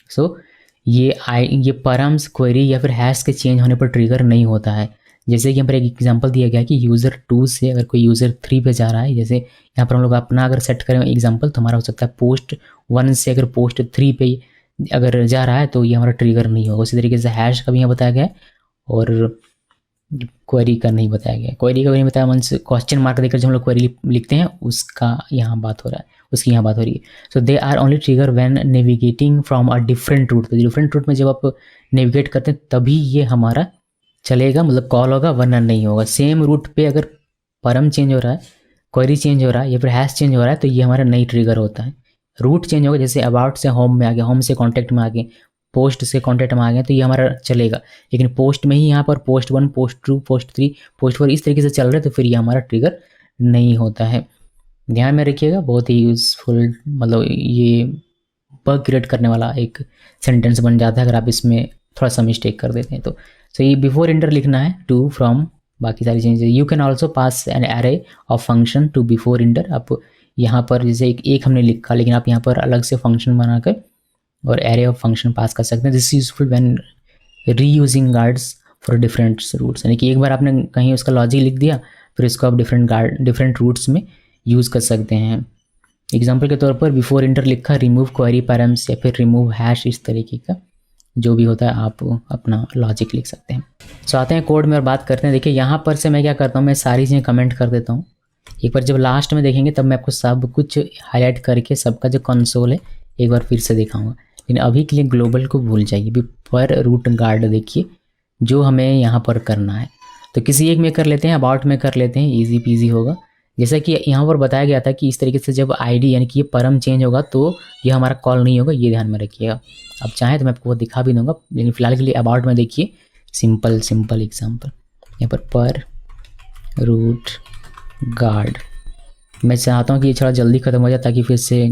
A: सो ये परम्स क्वेरी या फिर हैश के चेंज होने पर ट्रिगर नहीं होता है। जैसे कि यहाँ पर एक एग्जांपल दिया गया कि यूज़र 2 से अगर कोई यूज़र 3 पे जा रहा है, जैसे यहाँ पर हम लोग अपना अगर सेट करें एग्जांपल, तो हमारा हो सकता है पोस्ट 1 से अगर पोस्ट 3 पे अगर जा रहा है तो ये हमारा ट्रिगर नहीं होगा। उसी तरीके से हैश का भी यहाँ बताया गया है और क्वेरी का नहीं बताया गया। क्वेरी का भी नहीं बताया, मीन्स क्वेश्चन मार्क देकर जो हम लोग क्वेरी लिखते हैं उसका यहाँ बात हो रहा है, उसकी यहाँ बात हो रही है। So they are only trigger when navigating from a different route. तो डिफरेंट रूट में जब आप नेविगेट करते हैं तभी ये हमारा चलेगा, मतलब कॉल होगा, वरना नहीं होगा। सेम रूट पे अगर परम चेंज हो रहा है, क्वेरी चेंज हो रहा है या फिर हैश चेंज हो रहा है तो ये हमारा नहीं ट्रिगर होता है। रूट चेंज होगा, जैसे अबाउट से होम में आ गया, होम से कॉन्टैक्ट में आ गए, पोस्ट से कॉन्टैक्ट में आ गए, तो ये हमारा चलेगा। लेकिन पोस्ट में ही यहाँ पर पोस्ट 1 पोस्ट 2 पोस्ट 3 पोस्ट 4 इस तरीके से चल रहा है तो फिर ये हमारा ट्रिगर नहीं होता है। ध्यान में रखिएगा, बहुत ही यूज़फुल, मतलब ये बग क्रिएट करने वाला एक सेंटेंस बन जाता है अगर आप इसमें थोड़ा सा मिस्टेक कर देते हैं तो। सो ये बिफोर इंटर लिखना है, टू फ्रॉम, बाकी सारी चीज़ें। You can also pass an array of function to before enter. आप यहाँ पर जैसे एक हमने लिखा, लेकिन आप यहाँ पर अलग से फंक्शन बनाकर और एरे ऑफ फंक्शन पास कर सकते हैं। This is useful when reusing guards for different routes, यानी कि एक बार आपने कहीं उसका लॉजिक लिख दिया फिर इसको आप डिफरेंट रूट्स में यूज़ कर सकते हैं। एग्जाम्पल के तौर पर बिफोर इंटर लिखा, रिमूव क्वेरी पैरम्स या फिर रिमूव हैश, इस तरीके का जो भी होता है आप अपना लॉजिक लिख सकते हैं। सो आते हैं कोड में और बात करते हैं। देखिए यहाँ पर से मैं क्या करता हूँ, मैं सारी चीज़ें कमेंट कर देता हूँ। एक बार जब लास्ट में देखेंगे तब मैं आपको सब कुछ हाईलाइट करके सबका जो कंसोल है एक बार फिर से दिखाऊंगा, लेकिन अभी के लिए ग्लोबल को भूल जाइए। अभी पर रूट गार्ड देखिए जो हमें यहाँ पर करना है, तो किसी एक में कर लेते हैं, अबाउट में कर लेते हैं, इजी पीजी होगा। जैसा कि यहाँ पर बताया गया था कि इस तरीके से जब आईडी यानी कि ये परम चेंज होगा तो ये हमारा कॉल नहीं होगा, ये ध्यान में रखिएगा। अब चाहें तो मैं आपको वो दिखा भी दूंगा, लेकिन फिलहाल के लिए अबाउट में देखिए सिंपल एग्जाम्पल। यहाँ पर रूट गार्ड मैं चाहता हूँ कि ये थोड़ा जल्दी ख़त्म हो जाए ताकि फिर से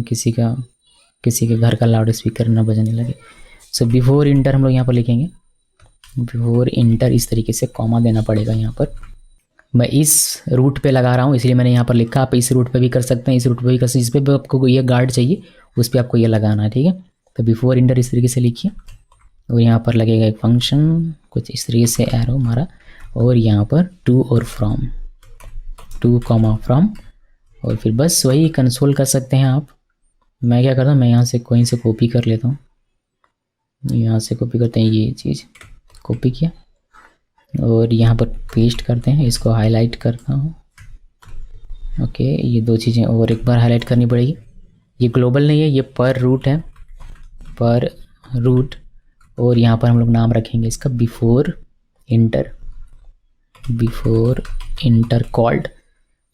A: किसी के घर का लाउड स्पीकर ना बजने लगे। सो बिफोर इंटर हम लोग यहाँ पर लिखेंगे, बिफोर इंटर इस तरीके से कॉमा देना पड़ेगा। यहाँ पर मैं इस रूट पे लगा रहा हूँ इसलिए मैंने यहाँ पर लिखा, आप इस रूट पे भी कर सकते हैं, इस रूट पे भी कर सकते हैं, जिस पे भी आपको ये गार्ड चाहिए उस पर आपको ये लगाना है, ठीक है। तो बिफोर इंटर इस तरीके से लिखिए और यहाँ पर लगेगा एक फंक्शन कुछ इस तरीके से एरो हमारा, और यहाँ पर टू और फ्रॉम, टू कॉमा फ्रॉम, और फिर बस वही कंसोल कर सकते हैं आप। मैं क्या करता हूँ, मैं यहाँ से कहीं से कॉपी कर लेता हूँ, यहाँ से कॉपी करते हैं, ये चीज़ कॉपी किया और यहाँ पर पेस्ट करते हैं, इसको हाईलाइट करता हूँ। ओके, ये दो चीज़ें और एक बार हाईलाइट करनी पड़ेगी। ये ग्लोबल नहीं है, ये पर रूट है, पर रूट, और यहाँ पर हम लोग नाम रखेंगे इसका बिफोर इंटर कॉल्ड।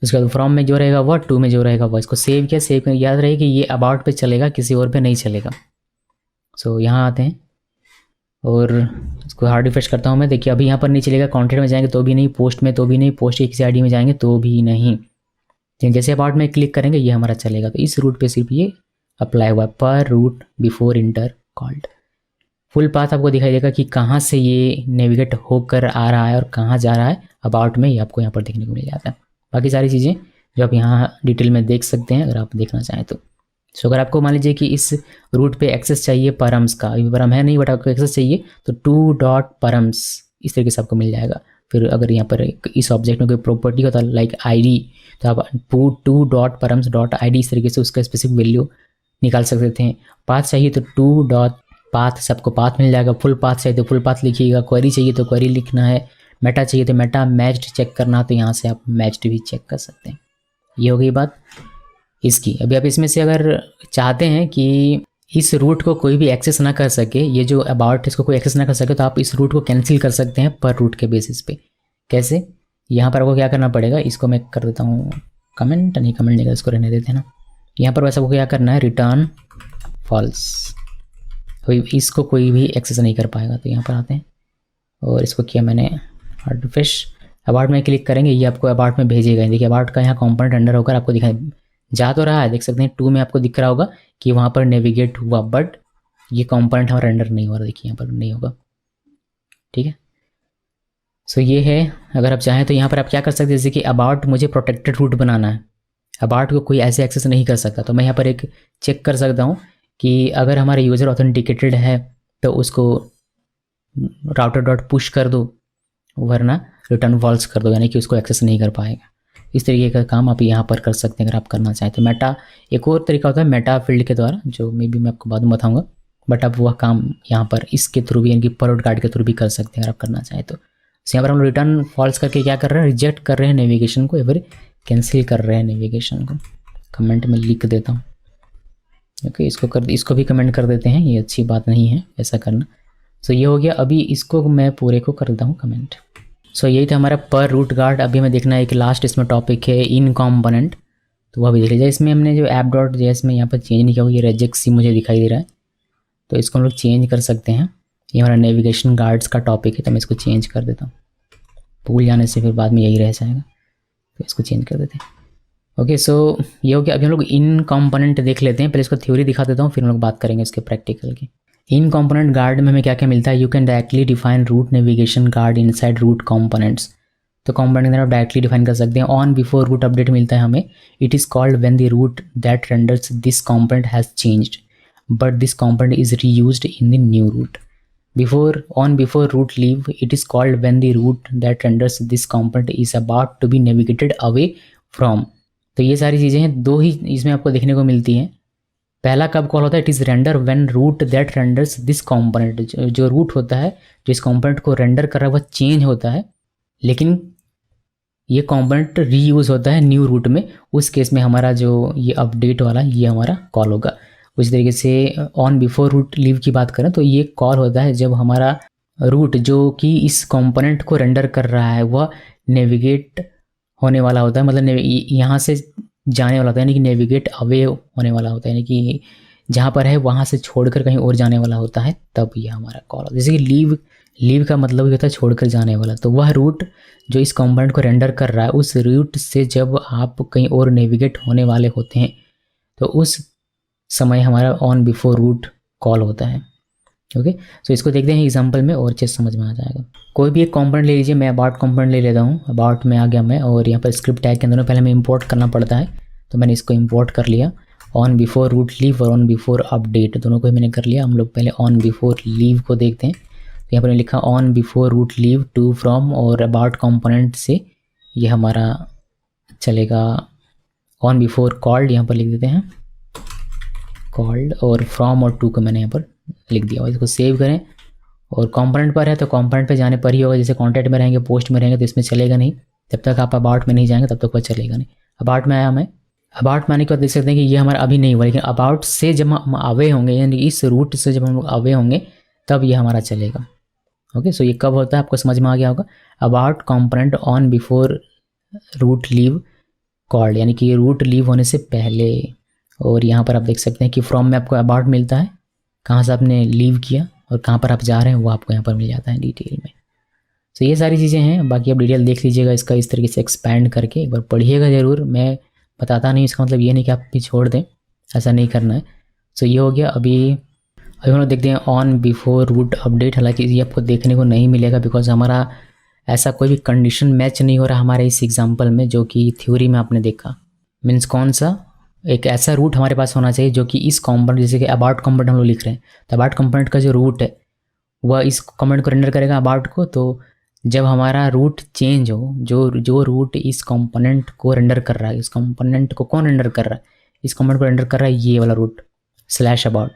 A: उसके बाद फ्रॉम में जो रहेगा वह, टू में जो रहेगा वह। इसको सेव किया, सेव कर याद रहे कि ये अबाउट पे चलेगा, किसी और पे नहीं चलेगा। सो यहाँ आते हैं और इसको हार्ड रिफ्रेश करता हूँ मैं। देखिए अभी यहाँ पर नहीं चलेगा, कॉन्टेंट में जाएंगे तो भी नहीं, पोस्ट में तो भी नहीं, पोस्ट की किसी आईडी में जाएंगे तो भी नहीं। जैसे अबाउट में क्लिक करेंगे ये हमारा चलेगा। तो इस रूट पे सिर्फ ये अप्लाई हुआ है, पर route before enter called. Full path आपको दिखाई देगा कि कहाँ से ये नेविगेट होकर आ रहा है और कहाँ जा रहा है। अबाउट में ये आपको यहाँ पर देखने को मिल जाता है। बाकी सारी चीज़ें जो आप यहाँ डिटेल में देख सकते हैं अगर आप देखना चाहें तो। सो अगर आपको मान लीजिए कि इस रूट पे एक्सेस चाहिए परम्स का, अभी परम है नहीं बट आपको एक्सेस चाहिए, तो टू डॉट परम्स इस तरीके से आपको मिल जाएगा। फिर अगर यहाँ पर इस ऑब्जेक्ट में कोई प्रॉपर्टी होता है लाइक आईडी, तो आप to dot params dot ID इस तरीके से उसका स्पेसिफिक वैल्यू निकाल सकते थे। पाथ चाहिए तो टू डॉट पाथ से आपको पाथ मिल जाएगा। फुल पाथ चाहिए तो फुल पाथ लिखिएगा, क्वेरी चाहिए तो क्वेरी लिखना है, मेटा चाहिए तो मेटा, मैच्ड चेक करना तो यहाँ से आप मैच्ड भी चेक कर सकते हैं। ये हो गई बात इसकी। अभी आप इसमें से अगर चाहते हैं कि इस रूट को कोई भी एक्सेस ना कर सके, ये जो अबाउट इसको कोई एक्सेस ना कर सके, तो आप इस रूट को कैंसिल कर सकते हैं पर रूट के बेसिस पे। कैसे? यहाँ पर आपको क्या करना पड़ेगा, इसको मैं कर देता हूँ कमेंट नहीं कर, इसको रहने देते हैं ना। यहाँ पर वैसे आपको क्या करना है, रिटर्न फॉल्स, इसको कोई भी एक्सेस नहीं कर पाएगा। तो यहाँ पर आते हैं और इसको किया मैंने रिफ्रेश, अबाउट में क्लिक करेंगे ये आपको अबाउट में भेजेगा। देखिए अबाउट का यहाँ कंपोनेंट अंडर होकर आपको दिखाई जा तो रहा है, देख सकते हैं। टू में आपको दिख रहा होगा कि वहाँ पर नेविगेट हुआ, बट ये कंपोनेंट हमारा अंडर नहीं हो रहा, देखिए यहाँ पर नहीं होगा, ठीक है। सो ये है। अगर आप चाहें तो यहाँ पर आप क्या कर सकते हैं, जैसे कि अबाउट मुझे प्रोटेक्टेड रूट बनाना है, अबाउट को कोई ऐसे एक्सेस नहीं कर सकता, तो मैं यहाँ पर एक चेक कर सकता हूँ कि अगर हमारा यूज़र ऑथेंटिकेटेड है तो उसको राउटर डॉट पुश कर दो, वरना रिटर्न फॉल्स कर दो, यानी कि उसको एक्सेस नहीं कर पाएगा। इस तरीके का काम आप यहाँ पर कर सकते हैं अगर आप करना चाहें तो। मेटा एक और तरीका होता है मेटा फील्ड के द्वारा, जो मे बी मैं आपको बाद में बताऊँगा, बट आप वह काम यहाँ पर इसके थ्रू भी, यानी कि पर रूट गार्ड के थ्रू भी कर सकते हैं अगर आप करना चाहें तो। यहाँ पर हम रिटर्न फॉल्स करके क्या कर रहे हैं, रिजेक्ट कर रहे हैं नेविगेशन को या फिर कैंसिल कर रहे हैं नेविगेशन को। कमेंट में लिख देता हूँ, ओके। इसको भी कमेंट कर देते हैं, ये अच्छी बात नहीं है ऐसा करना। सो ये हो गया। अभी इसको मैं पूरे को कर देता हूँ कमेंट। सो यही था हमारा पर रूट गार्ड। अभी हमें देखना है एक लास्ट इसमें टॉपिक है इन कॉम्पोनेंट, तो वह भी देख लीजिए। इसमें हमने जो ऐप डॉट जेएस में यहाँ पर चेंज नहीं किया, ये रेजेक्ट सी मुझे दिखाई दे रहा है, तो इसको हम लोग चेंज कर सकते हैं। ये हमारा नेविगेशन गार्ड्स का टॉपिक है, तो मैं इसको चेंज कर देता हूँ, भूल जाने से फिर बाद में यही रह जाएगा, तो इसको चेंज कर देते हैं। ओके, सो ये हो गया। अभी हम लोग इन कॉम्पोनेंट देख लेते हैं। पहले इसको थ्योरी दिखा देता हूँ, फिर हम लोग बात करेंगे इसके प्रैक्टिकल की। इन कॉम्पोनेंट गार्ड में हमें क्या क्या मिलता है, you can directly define route navigation guard inside route components. तो कॉम्पोनेंट के अंदर आप डायरेक्टली डिफाइन कर सकते हैं। ऑन बिफोर रूट अपडेट मिलता है हमें, it is called when the route that renders this component has changed but this component is reused in the new route. Before route leave, it is called when the route that renders this component is about to be navigated away from. तो ये सारी चीज़ें हैं, दो ही इसमें आपको देखने को मिलती हैं। पहला कब कॉल होता है, it is render when route that renders this component, जो रूट होता है जो इस कॉम्पोनेंट को रेंडर कर रहा है वह चेंज होता है, लेकिन ये कॉम्पोनेंट रीयूज होता है न्यू रूट में, उस केस में हमारा जो ये अपडेट वाला ये हमारा कॉल होगा। उसी तरीके से ऑन बिफोर रूट लीव की बात करें तो ये कॉल होता है जब हमारा रूट जो कि इस कॉम्पोनेंट को रेंडर कर रहा है वह नेविगेट होने वाला होता है, मतलब यहाँ से जाने वाला होता है, यानी कि नेविगेट अवे होने वाला होता है, यानी कि जहाँ पर है वहाँ से छोड़कर कहीं और जाने वाला होता है, तब ये हमारा कॉल होता है। जैसे कि लीव का मतलब ये होता है छोड़कर जाने वाला, तो वह रूट जो इस कंपोनेंट को रेंडर कर रहा है उस रूट से जब आप कहीं और नेविगेट होने वाले होते हैं तो उस समय हमारा ऑन बिफोर रूट कॉल होता है। ओके, सो इसको देखते हैं एग्जांपल में और अच्छे समझ में आ जाएगा। कोई भी एक कंपोनेंट ले लीजिए, मैं अबाउट कंपोनेंट ले लेता हूँ, अबाउट में आ गया मैं, और यहाँ पर स्क्रिप्ट टैग के अंदर पहले हमें इंपोर्ट करना पड़ता है, तो मैंने इसको इंपोर्ट कर लिया। ऑन बिफोर रूट लीव और ऑन बिफोर अपडेट दोनों को ही मैंने कर लिया। हम लोग पहले ऑन बिफोर लीव को देखते हैं, तो यहाँ पर मैंने लिखा on before route leave to from और अबाउट कंपोनेंट से ये हमारा चलेगा। ऑन बिफोर कॉल्ड यहाँ पर लिख देते हैं, कॉल्ड, और फ्रॉम और टू को मैंने यहाँ पर लिख दिया। और इसको सेव करें, और कंपोनेंट पर है तो कंपोनेंट पे जाने पर ही होगा, जैसे कॉन्टैक्ट में रहेंगे पोस्ट में रहेंगे तो इसमें चलेगा नहीं, जब तक आप अबाउट में नहीं जाएंगे तब तक वह चलेगा नहीं। अबाउट में आया मैं, अबाउट में आने के बाद देख सकते हैं कि ये हमारा अभी नहीं हुआ, लेकिन अबाउट से जब हम अवे होंगे, यानी इस रूट से जब हम लोग अवे होंगे तब ये हमारा चलेगा। ओके, सो ये कब होता है आपको समझ में आ गया होगा। About component on before route leave called, यानी कि ये रूट लीव होने से पहले। और यहाँ पर आप देख सकते हैं कि फ्रॉम में आपको अबाउट मिलता है, कहाँ से आपने लीव किया और कहाँ पर आप जा रहे हैं वो आपको यहाँ पर मिल जाता है डिटेल में। तो ये सारी चीज़ें हैं, बाकी आप डिटेल देख लीजिएगा इसका, इस तरीके से एक्सपैंड करके एक बार पढ़िएगा ज़रूर। मैं बताता नहीं, इसका मतलब ये नहीं कि आप भी छोड़ दें, ऐसा नहीं करना है। सो ये हो गया। अभी हम लोग देखते हैं ऑन बिफोर रूट अपडेट। हालांकि ये आपको देखने को नहीं मिलेगा बिकॉज हमारा ऐसा कोई भी कंडीशन मैच नहीं हो रहा हमारे इस एग्जाम्पल में, जो कि थ्योरी में आपने देखा। मीन्स कौन सा, एक ऐसा रूट हमारे पास होना चाहिए जो कि इस कंपोनेंट, जैसे कि अबाउट कंपोनेंट हम लोग लिख रहे हैं तो अबाउट कंपोनेंट का जो रूट है वह इस कंपोनेंट को रेंडर करेगा अबाउट को। तो जब हमारा रूट चेंज हो, जो रूट इस कंपोनेंट को रेंडर कर रहा है, इस कंपोनेंट को कौन रेंडर कर रहा है, इस कंपोनेंट को रेंडर कर रहा है ये वाला रूट स्लैश अबाउट,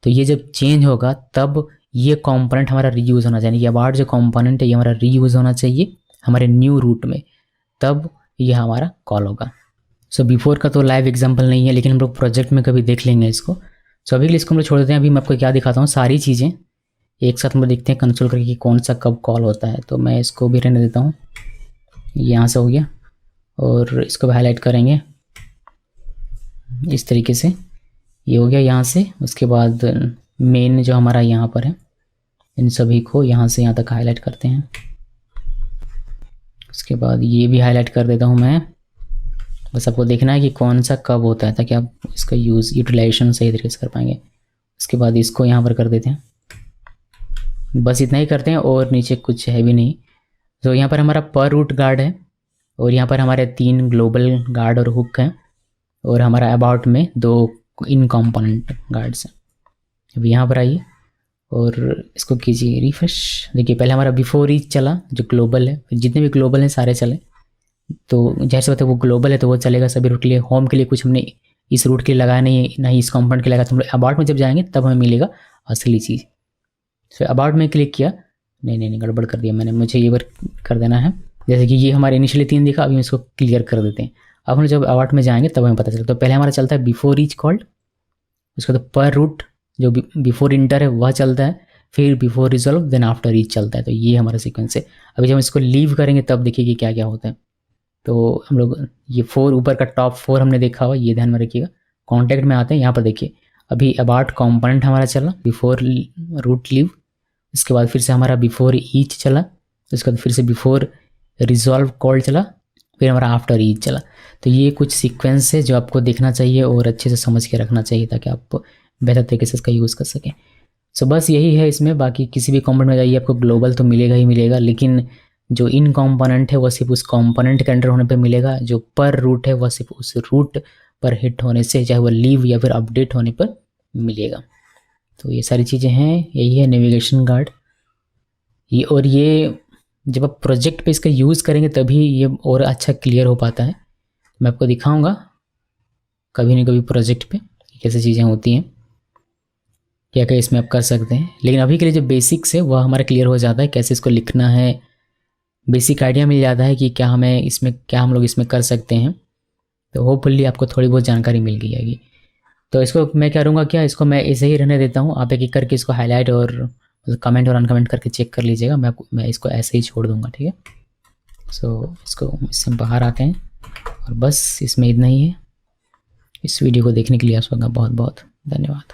A: तो ये जब चेंज होगा तब ये कंपोनेंट हमारा रीयूज़ होना चाहिए। ये अबाउट जो कंपोनेंट है ये हमारा रीयूज़ होना चाहिए हमारे न्यू रूट में, तब ये हमारा कॉल होगा। सो बिफोर का तो लाइव एग्जांपल नहीं है, लेकिन हम लोग प्रोजेक्ट में कभी देख लेंगे इसको। सो अभी के लिए इसको हम लोग छोड़ देते हैं। अभी मैं आपको क्या दिखाता हूँ, सारी चीज़ें एक साथ हम लोग देखते हैं कंसोल करके कि कौन सा कब कॉल होता है। तो मैं इसको भी रहने देता हूँ, यहाँ से हो गया, और इसको भी हाईलाइट करेंगे इस तरीके से, ये हो गया यहाँ से। उसके बाद मेन जो हमारा यहाँ पर है, इन सभी को यहाँ से यहाँ तक हाईलाइट करते हैं। उसके बाद ये भी हाईलाइट कर देता हूँ मैं, बस आपको देखना है कि कौन सा कब होता है ताकि आप इसका यूटिलाइजेशन सही तरीके से कर पाएंगे। उसके बाद इसको यहाँ पर कर देते हैं, बस इतना ही करते हैं और नीचे कुछ है भी नहीं। तो यहाँ पर हमारा पर रूट गार्ड है, और यहाँ पर हमारे 3 ग्लोबल गार्ड और हुक हैं, और हमारा अबाउट में 2 इन कंपोनेंट गार्ड्स हैं। अब यहाँ पर आइए और इसको कीजिए रिफ्रेश। देखिए पहले हमारा बिफोर ईच चला जो ग्लोबल है, जितने भी ग्लोबल हैं सारे चले, तो जैसे होता है वो ग्लोबल है तो वो चलेगा सभी रूट के लिए। होम के लिए कुछ हमने इस रूट के लिए लगाया नहीं, ना ही इस कंपोनेंट के लगाया, तो हम लोग अबाउट में जब जाएंगे तब हमें मिलेगा असली चीज़। तो अबाउट में क्लिक किया, नहीं गड़बड़ कर दिया मैंने, मुझे ये बार कर देना है। जैसे कि ये हमारे इनिशियली 3 दिखा, अभी हम इसको क्लियर कर देते हैं। अब हम जब अबाउट में जाएंगे तब हमें पता चलता है। तो पहले हमारा चलता है बिफोर ईच कॉल्ड, उसके बाद पर रूट जो बिफोर इंटर है वह चलता है, फिर before resolve, then after each चलता है। तो ये हमारा सीक्वेंस है। अभी जब हम इसको लीव करेंगे तब देखिए कि क्या क्या होता है। तो हम लोग ये 4 ऊपर का टॉप 4 हमने देखा हुआ, ये ध्यान में रखिएगा। कॉन्टैक्ट में आते हैं, यहाँ पर देखिए अभी अबाउट कंपोनेंट हमारा चला बिफोर रूट लीव, इसके बाद फिर से हमारा बिफोर ईच चला, उसके बाद फिर से बिफोर रिजॉल्व कॉल चला, फिर हमारा आफ्टर ईच चला। तो ये कुछ सीक्वेंस है जो आपको देखना चाहिए और अच्छे से समझ के रखना चाहिए ताकि आप बेहतर तरीके से इसका यूज़ कर सकें। सो बस यही है इसमें। बाकी किसी भी कंपोनेंट में जाइए आपको ग्लोबल तो मिलेगा ही मिलेगा, लेकिन जो इन कंपोनेंट है वह सिर्फ उस कंपोनेंट के अंडर होने पे मिलेगा, जो पर रूट है वह सिर्फ उस रूट पर हिट होने से, चाहे वह लीव या फिर अपडेट होने पर मिलेगा। तो ये सारी चीज़ें हैं, यही है नेविगेशन गार्ड। ये और ये जब आप प्रोजेक्ट पे इसका यूज़ करेंगे तभी ये और अच्छा क्लियर हो पाता है। मैं आपको दिखाऊंगा कभी न कभी प्रोजेक्ट पे कैसे चीज़ें होती हैं, क्या क्या इसमें आप कर सकते हैं। लेकिन अभी के लिए जो बेसिक्स है वह हमारा क्लियर हो जाता है, कैसे इसको लिखना है, बेसिक आइडिया मिल जाता है कि क्या हमें इसमें, क्या हम लोग इसमें कर सकते हैं। तो होपफुली आपको थोड़ी बहुत जानकारी मिल गई है। तो इसको मैं करूँगा क्या, इसको मैं ऐसे ही रहने देता हूँ, आप एक एक करके इसको हाईलाइट और कमेंट और अनकमेंट करके चेक कर लीजिएगा। मैं इसको ऐसे ही छोड़ दूँगा, ठीक है। सो इसको इससे बाहर आते हैं और बस इसमें इतना ही है। इस वीडियो को देखने के लिए आप सबका बहुत बहुत धन्यवाद।